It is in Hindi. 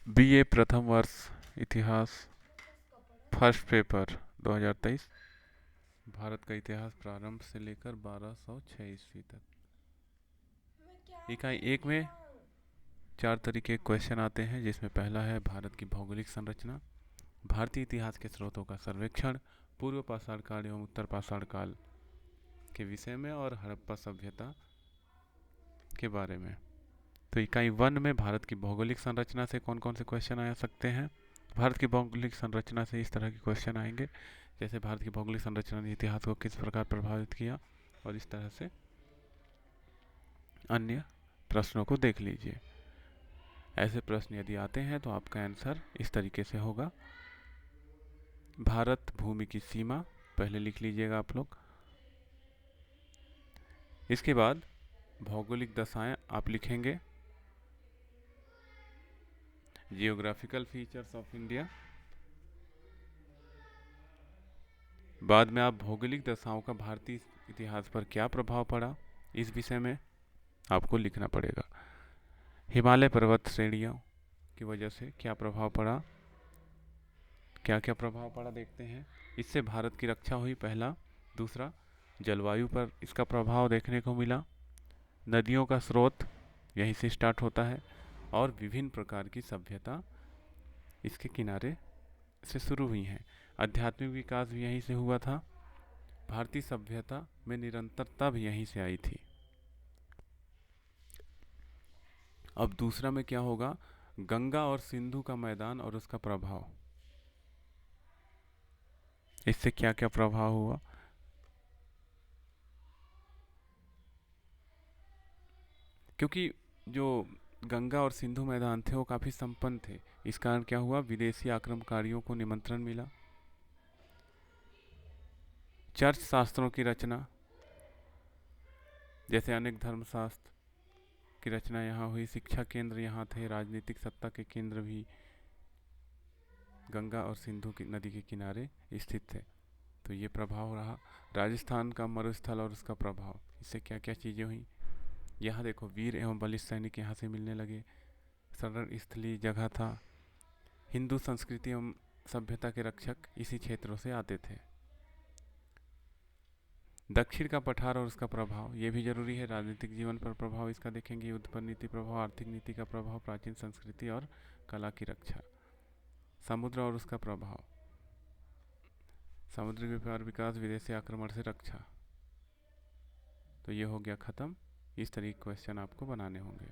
बीए प्रथम वर्ष इतिहास फर्स्ट पेपर 2023। भारत का इतिहास प्रारंभ से लेकर 1206 ईस्वी तक। इकाई एक में 4 तरीके के क्वेश्चन आते हैं, जिसमें पहला है भारत की भौगोलिक संरचना, भारतीय इतिहास के स्रोतों का सर्वेक्षण, पूर्व पाषाण काल एवं उत्तर पाषाण काल के विषय में और हड़प्पा सभ्यता के बारे में। तो इकाई 1 में भारत की भौगोलिक संरचना से कौन कौन से क्वेश्चन आ सकते हैं। भारत की भौगोलिक संरचना से इस तरह के क्वेश्चन आएंगे, जैसे भारत की भौगोलिक संरचना ने इतिहास को किस प्रकार प्रभावित किया, और इस तरह से अन्य प्रश्नों को देख लीजिए। ऐसे प्रश्न यदि आते हैं तो आपका आंसर इस तरीके से होगा। भारत भूमि की सीमा पहले लिख लीजिएगा आप लोग। इसके बाद भौगोलिक दशाएं आप लिखेंगे, जियोग्राफिकल फीचर्स ऑफ इंडिया। बाद में आप भौगोलिक दशाओं का भारतीय इतिहास पर क्या प्रभाव पड़ा, इस विषय में आपको लिखना पड़ेगा। हिमालय पर्वत श्रेणियों की वजह से क्या प्रभाव पड़ा, क्या क्या प्रभाव पड़ा देखते हैं। इससे भारत की रक्षा हुई, पहला। दूसरा, जलवायु पर इसका प्रभाव देखने को मिला। नदियों का स्रोत यहीं से स्टार्ट होता है, और विभिन्न प्रकार की सभ्यता इसके किनारे से शुरू हुई हैं। आध्यात्मिक विकास भी यहीं से हुआ था। भारतीय सभ्यता में निरंतरता भी यहीं से आई थी। अब दूसरा में क्या होगा, गंगा और सिंधु का मैदान और उसका प्रभाव, इससे क्या क्या प्रभाव हुआ। क्योंकि जो गंगा और सिंधु मैदान थे वो काफ़ी संपन्न थे, इस कारण क्या हुआ, विदेशी आक्रमणकारियों को निमंत्रण मिला। चर्च शास्त्रों की रचना, जैसे अनेक धर्मशास्त्र की रचना यहाँ हुई। शिक्षा केंद्र यहाँ थे, राजनीतिक सत्ता के केंद्र भी गंगा और सिंधु की नदी के किनारे स्थित थे। तो ये प्रभाव रहा। राजस्थान का मरुस्थल और उसका प्रभाव, इससे क्या क्या चीज़ें हुई। यहाँ देखो, वीर एवं बलिष्ठ सैनिक यहाँ से मिलने लगे, शरण स्थलीय जगह था। हिंदू संस्कृति एवं सभ्यता के रक्षक इसी क्षेत्रों से आते थे। दक्षिण का पठार और उसका प्रभाव, ये भी जरूरी है। राजनीतिक जीवन पर प्रभाव इसका देखेंगे, युद्ध पर नीति प्रभाव, आर्थिक नीति का प्रभाव, प्राचीन संस्कृति और कला की रक्षा। समुद्र और उसका प्रभाव, समुद्री व्यापार विकास, विदेशी आक्रमण से रक्षा। तो ये हो गया ख़त्म। इस तरीके क्वेश्चन आपको बनाने होंगे।